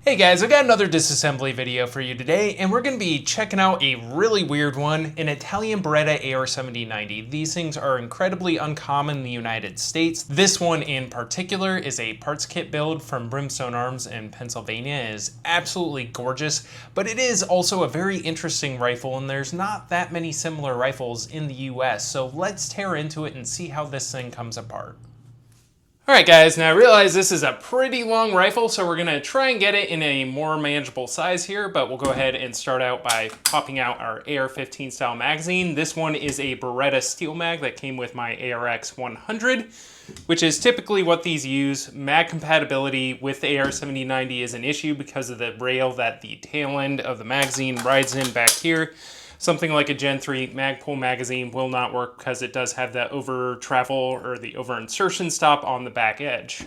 Hey guys, I got another disassembly video for you today, and we're going to be checking out a really weird one, an Italian Beretta AR 7090. These things are incredibly uncommon in the United States. This one in particular is a parts kit build from Brimstone Arms in Pennsylvania. It is absolutely gorgeous, but it is also a very interesting rifle, and there's not that many similar rifles in the US, so let's tear into it and see how this thing comes apart. Alright guys, now I realize this is a pretty long rifle, so we're going to try and get it in a more manageable size here, but we'll go ahead and start out by popping out our AR-15 style magazine. This one is a Beretta steel mag that came with my ARX 100, which is typically what these use. Mag compatibility with the AR-7090 is an issue because of the rail that the tail end of the magazine rides in back here. Something like a Gen 3 Magpul magazine will not work because it does have that over travel or the over insertion stop on the back edge.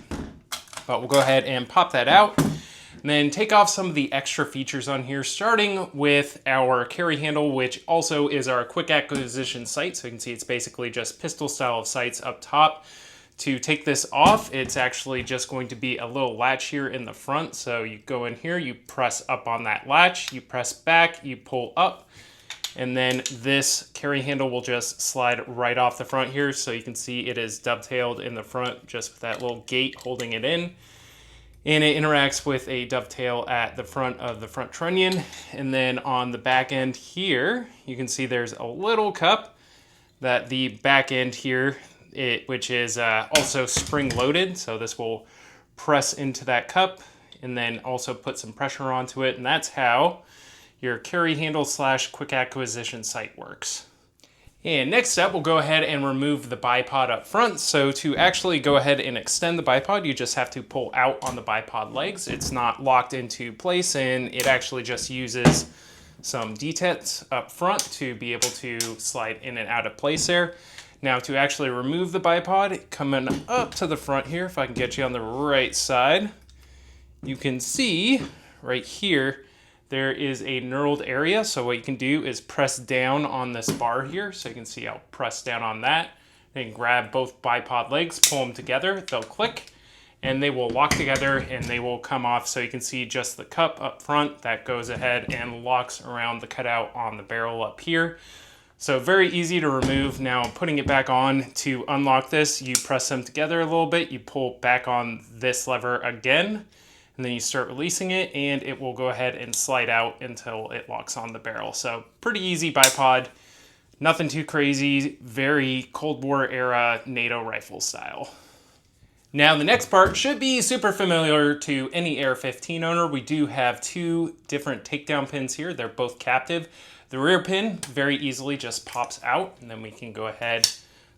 But we'll go ahead and pop that out and then take off some of the extra features on here, starting with our carry handle, which also is our quick acquisition sight. So you can see it's basically just pistol style of sights up top. To take this off, it's actually just going to be a little latch here in the front. So you go in here, you press up on that latch, you press back, you pull up, and then this carry handle will just slide right off the front here. So you can see it is dovetailed in the front just with that little gate holding it in. And it interacts with a dovetail at the front of the front trunnion. And then on the back end here, you can see there's a little cup that the back end here, which is also spring loaded. So this will press into that cup and then also put some pressure onto it. And that's how your carry handle / quick acquisition sight works. And next up, we'll go ahead and remove the bipod up front. So to actually go ahead and extend the bipod, you just have to pull out on the bipod legs. It's not locked into place, and it actually just uses some detents up front to be able to slide in and out of place there. Now to actually remove the bipod, coming up to the front here, if I can get you on the right side, you can see right here, there is a knurled area. So what you can do is press down on this bar here. So you can see I'll press down on that. Then grab both bipod legs, pull them together, they'll click, and they will lock together and they will come off. So you can see just the cup up front that goes ahead and locks around the cutout on the barrel up here. So very easy to remove. Now putting it back on, to unlock this, you press them together a little bit, you pull back on this lever again, and then you start releasing it and it will go ahead and slide out until it locks on the barrel. So pretty easy bipod, nothing too crazy, very Cold War era NATO rifle style. Now the next part should be super familiar to any AR-15 owner. We do have two different takedown pins here. They're both captive. The rear pin very easily just pops out, and then we can go ahead,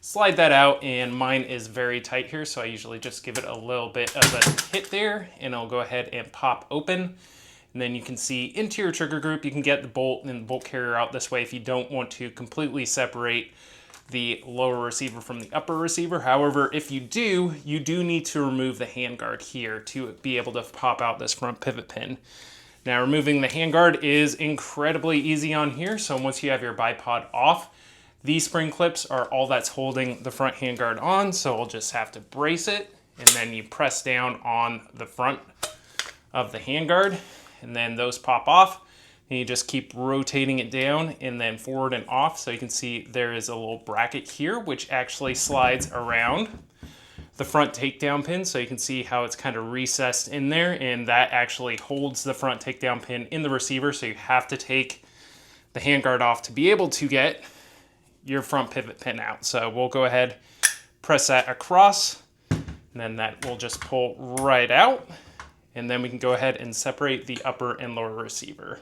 slide that out, and mine is very tight here, so I usually just give it a little bit of a hit there, and I'll go ahead and pop open. And then you can see into your trigger group, you can get the bolt and the bolt carrier out this way if you don't want to completely separate the lower receiver from the upper receiver. However, if you do, need to remove the handguard here to be able to pop out this front pivot pin. Now removing the handguard is incredibly easy on here, so once you have your bipod off, these spring clips are all that's holding the front handguard on, so we'll just have to brace it, and then you press down on the front of the handguard, and then those pop off, and you just keep rotating it down and then forward and off. So you can see there is a little bracket here, which actually slides around the front takedown pin, so you can see how it's kind of recessed in there, and that actually holds the front takedown pin in the receiver, so you have to take the handguard off to be able to get your front pivot pin out. So we'll go ahead, press that across, and then that will just pull right out, and then we can go ahead and separate the upper and lower receiver.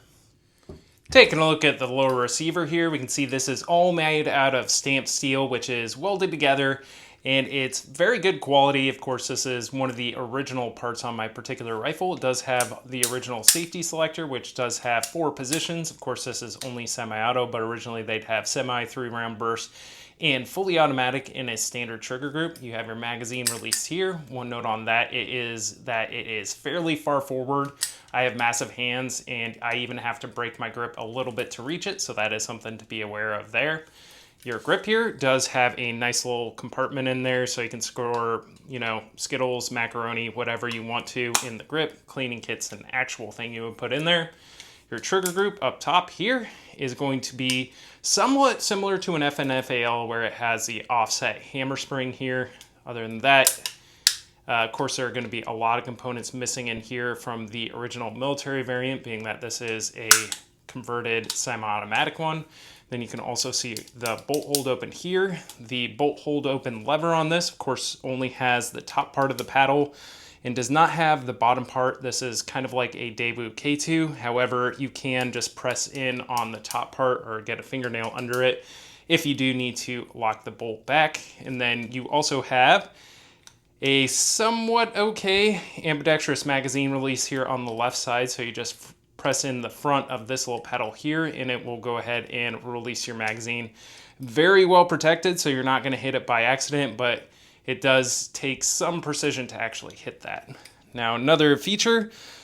Taking a look at the lower receiver here, we can see this is all made out of stamped steel, which is welded together, and it's very good quality. Of course, this is one of the original parts on my particular rifle. It does have the original safety selector, which does have 4 positions. Of course, this is only semi-auto, but originally they'd have semi, 3-round burst, and fully automatic in a standard trigger group. You have your magazine release here. One note on that is that it is fairly far forward. I have massive hands, and I even have to break my grip a little bit to reach it, so that is something to be aware of there. Your grip here does have a nice little compartment in there so you can store, you know, Skittles, macaroni, whatever you want to in the grip. Cleaning kit's an actual thing you would put in there. Your trigger group up top here is going to be somewhat similar to an FNFAL where it has the offset hammer spring here. Other than that, of course, there are going to be a lot of components missing in here from the original military variant, being that this is a converted semi-automatic one. Then you can also see the bolt hold open here. The bolt hold open lever on this, of course, only has the top part of the paddle and does not have the bottom part. This is kind of like a Daewoo K2. However, you can just press in on the top part or get a fingernail under it if you do need to lock the bolt back. And then you also have a somewhat okay ambidextrous magazine release here on the left side. So you just press in the front of this little pedal here and it will go ahead and release your magazine. Very well protected, so you're not going to hit it by accident, but it does take some precision to actually hit that. Now, another feature,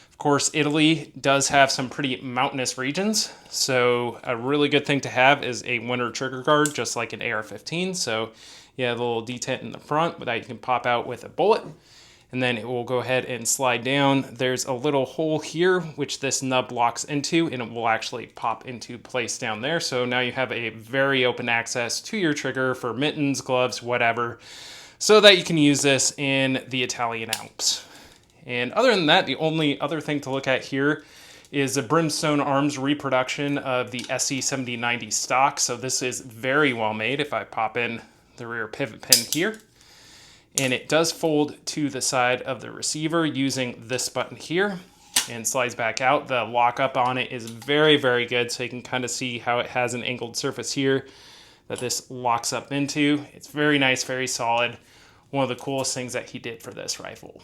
of course, Italy does have some pretty mountainous regions, so a really good thing to have is a winter trigger guard, just like an AR-15. So you have a little detent in the front that you can pop out with a bullet, and then it will go ahead and slide down. There's a little hole here, which this nub locks into, and it will actually pop into place down there. So now you have a very open access to your trigger for mittens, gloves, whatever, so that you can use this in the Italian Alps. And other than that, the only other thing to look at here is a Brimstone Arms reproduction of the SE7090 stock. So this is very well made. If I pop in the rear pivot pin here, and it does fold to the side of the receiver using this button here and slides back out. The lockup on it is very, very good. So you can kind of see how it has an angled surface here that this locks up into. It's very nice, very solid. One of the coolest things that he did for this rifle.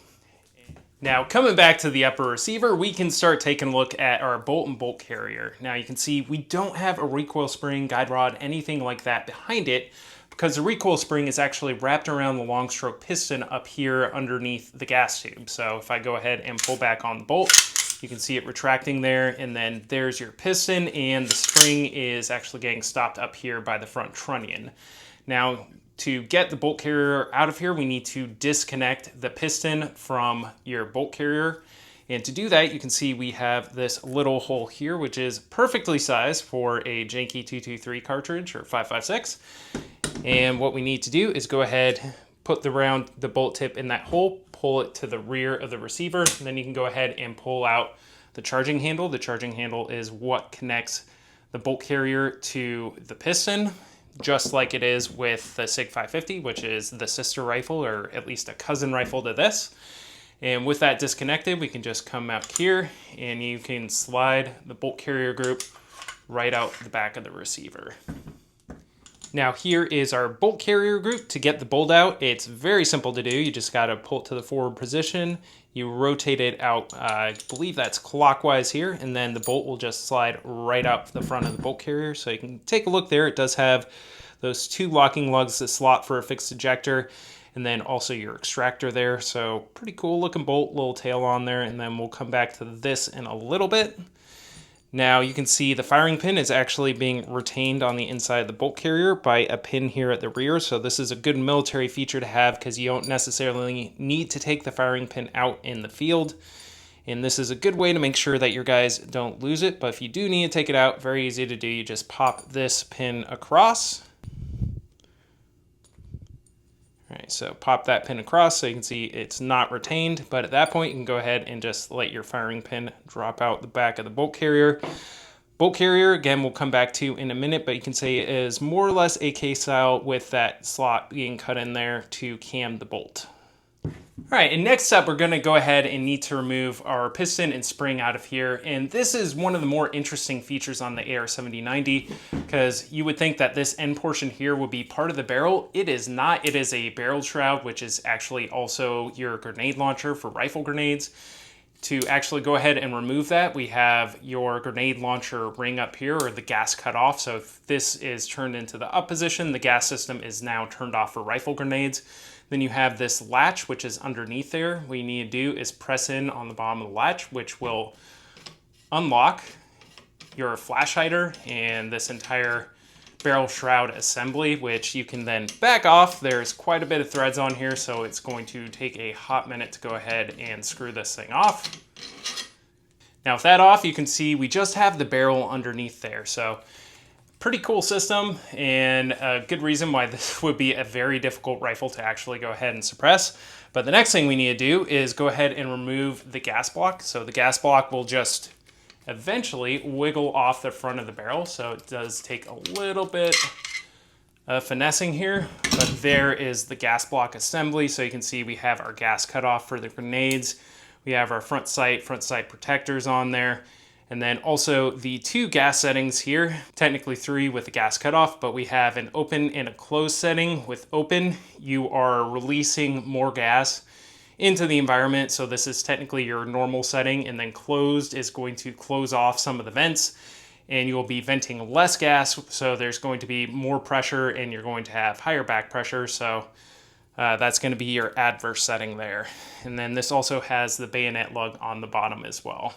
Now, coming back to the upper receiver, we can start taking a look at our bolt and bolt carrier. Now you can see we don't have a recoil spring, guide rod, anything like that behind it, because the recoil spring is actually wrapped around the long stroke piston up here underneath the gas tube. So if I go ahead and pull back on the bolt, you can see it retracting there, and then there's your piston, and the spring is actually getting stopped up here by the front trunnion. Now, to get the bolt carrier out of here, we need to disconnect the piston from your bolt carrier. And to do that, you can see we have this little hole here, which is perfectly sized for a Janky 223 cartridge or 5.56. And what we need to do is go ahead, put the bolt tip in that hole, pull it to the rear of the receiver, and then you can go ahead and pull out the charging handle. The charging handle is what connects the bolt carrier to the piston, just like it is with the SIG 550, which is the sister rifle, or at least a cousin rifle to this. And with that disconnected, we can just come out here and you can slide the bolt carrier group right out the back of the receiver. Now here is our bolt carrier group. To get the bolt out, it's very simple to do. You just gotta pull it to the forward position. You rotate it out, I believe that's clockwise here, and then the bolt will just slide right out the front of the bolt carrier. So you can take a look there. It does have those two locking lugs, the slot for a fixed ejector, and then also your extractor there. So pretty cool looking bolt, little tail on there, and then we'll come back to this in a little bit. Now you can see the firing pin is actually being retained on the inside of the bolt carrier by a pin here at the rear. So this is a good military feature to have because you don't necessarily need to take the firing pin out in the field. And this is a good way to make sure that your guys don't lose it. But if you do need to take it out, very easy to do. You just pop this pin across. All right, so pop that pin across so you can see it's not retained, but at that point you can go ahead and just let your firing pin drop out the back of the bolt carrier. Bolt carrier, again, we'll come back to in a minute, but you can say it is more or less AK style with that slot being cut in there to cam the bolt. All right, and next up, we're gonna go ahead and need to remove our piston and spring out of here. And this is one of the more interesting features on the AR-7090, because you would think that this end portion here would be part of the barrel. It is not. It is a barrel shroud, which is actually also your grenade launcher for rifle grenades. To actually go ahead and remove that, we have your grenade launcher ring up here, or the gas cut off. So if this is turned into the up position, the gas system is now turned off for rifle grenades. Then you have this latch, which is underneath there. What you need to do is press in on the bottom of the latch, which will unlock your flash hider and this entire barrel shroud assembly, which you can then back off. There's quite a bit of threads on here, so it's going to take a hot minute to go ahead and screw this thing off. Now with that off, you can see we just have the barrel underneath there. So pretty cool system, and a good reason why this would be a very difficult rifle to actually go ahead and suppress. But the next thing we need to do is go ahead and remove the gas block. So the gas block will just eventually wiggle off the front of the barrel. So it does take a little bit of finessing here, but there is the gas block assembly. So you can see we have our gas cutoff for the grenades. We have our front sight protectors on there. And then also the 2 gas settings here, technically 3 with the gas cutoff, but we have an open and a closed setting. With open, you are releasing more gas into the environment, so this is technically your normal setting, and then closed is going to close off some of the vents, and you'll be venting less gas, so there's going to be more pressure, and you're going to have higher back pressure, so that's going to be your adverse setting there. And then this also has the bayonet lug on the bottom as well.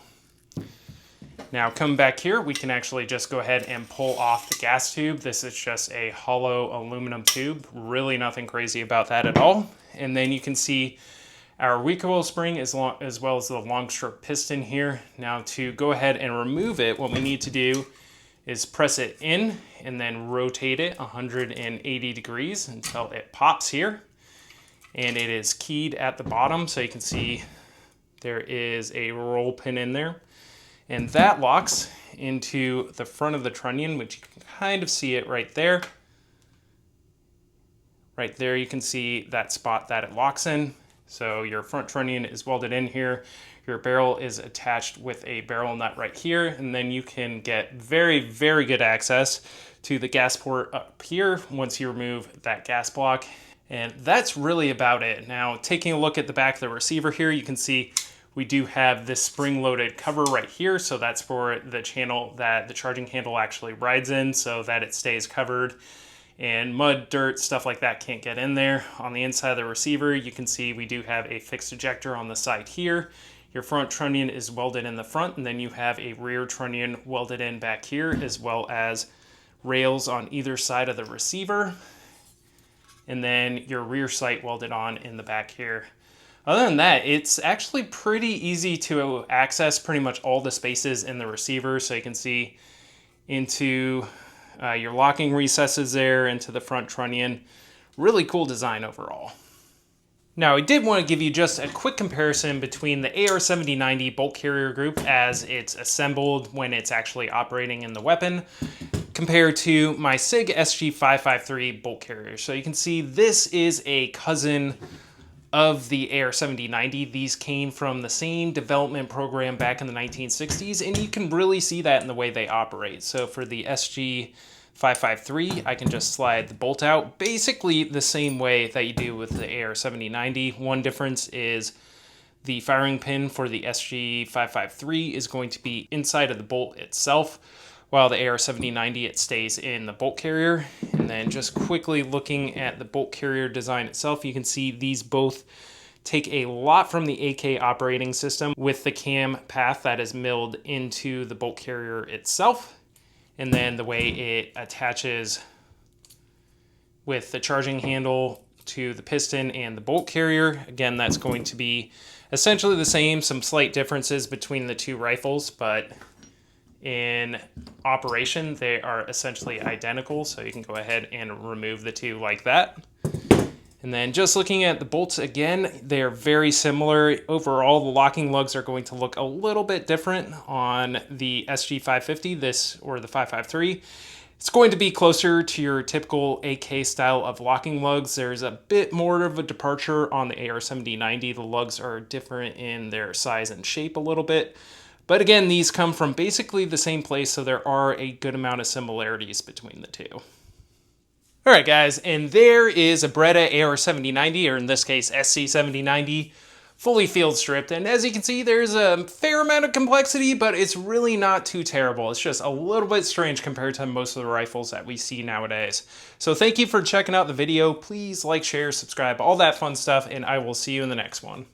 Now coming back here, we can actually just go ahead and pull off the gas tube. This is just a hollow aluminum tube, really nothing crazy about that at all. And then you can see our recoil spring as well as the long stroke piston here. Now to go ahead and remove it, what we need to do is press it in and then rotate it 180 degrees until it pops here. And it is keyed at the bottom, so you can see there is a roll pin in there. And that locks into the front of the trunnion, which you can kind of see it right there. Right there you can see that spot that it locks in. So your front trunnion is welded in here. Your barrel is attached with a barrel nut right here, and then you can get very, very good access to the gas port up here once you remove that gas block. And that's really about it. Now, taking a look at the back of the receiver here, you can see we do have this spring-loaded cover right here. So that's for the channel that the charging handle actually rides in so that it stays covered. And mud, dirt, stuff like that can't get in there. On the inside of the receiver, you can see we do have a fixed ejector on the side here. Your front trunnion is welded in the front, and then you have a rear trunnion welded in back here, as well as rails on either side of the receiver. And then your rear sight welded on in the back here. Other than that, it's actually pretty easy to access pretty much all the spaces in the receiver. So you can see into your locking recesses there, into the front trunnion. Really cool design overall. Now, I did want to give you just a quick comparison between the AR-7090 bolt carrier group as it's assembled when it's actually operating in the weapon, compared to my SIG SG553 bolt carrier. So you can see this is a cousin of the AR-7090. These came from the same development program back in the 1960s, and you can really see that in the way they operate. So for the SG553, I can just slide the bolt out basically the same way that you do with the AR-7090. One difference is the firing pin for the SG553 is going to be inside of the bolt itself, while the AR-7090, it stays in the bolt carrier. And then just quickly looking at the bolt carrier design itself, you can see these both take a lot from the AK operating system with the cam path that is milled into the bolt carrier itself. And then the way it attaches with the charging handle to the piston and the bolt carrier. Again, that's going to be essentially the same, some slight differences between the two rifles, but in operation, they are essentially identical, so you can go ahead and remove the two like that. And then just looking at the bolts again, they are very similar. Overall, the locking lugs are going to look a little bit different on the SG550, or the 553. It's going to be closer to your typical AK style of locking lugs. There's a bit more of a departure on the AR-7090. The lugs are different in their size and shape a little bit. But again, these come from basically the same place, so there are a good amount of similarities between the two. All right, guys, and there is a Beretta AR-7090, or in this case, SC-7090, fully field stripped. And as you can see, there's a fair amount of complexity, but it's really not too terrible. It's just a little bit strange compared to most of the rifles that we see nowadays. So thank you for checking out the video. Please like, share, subscribe, all that fun stuff, and I will see you in the next one.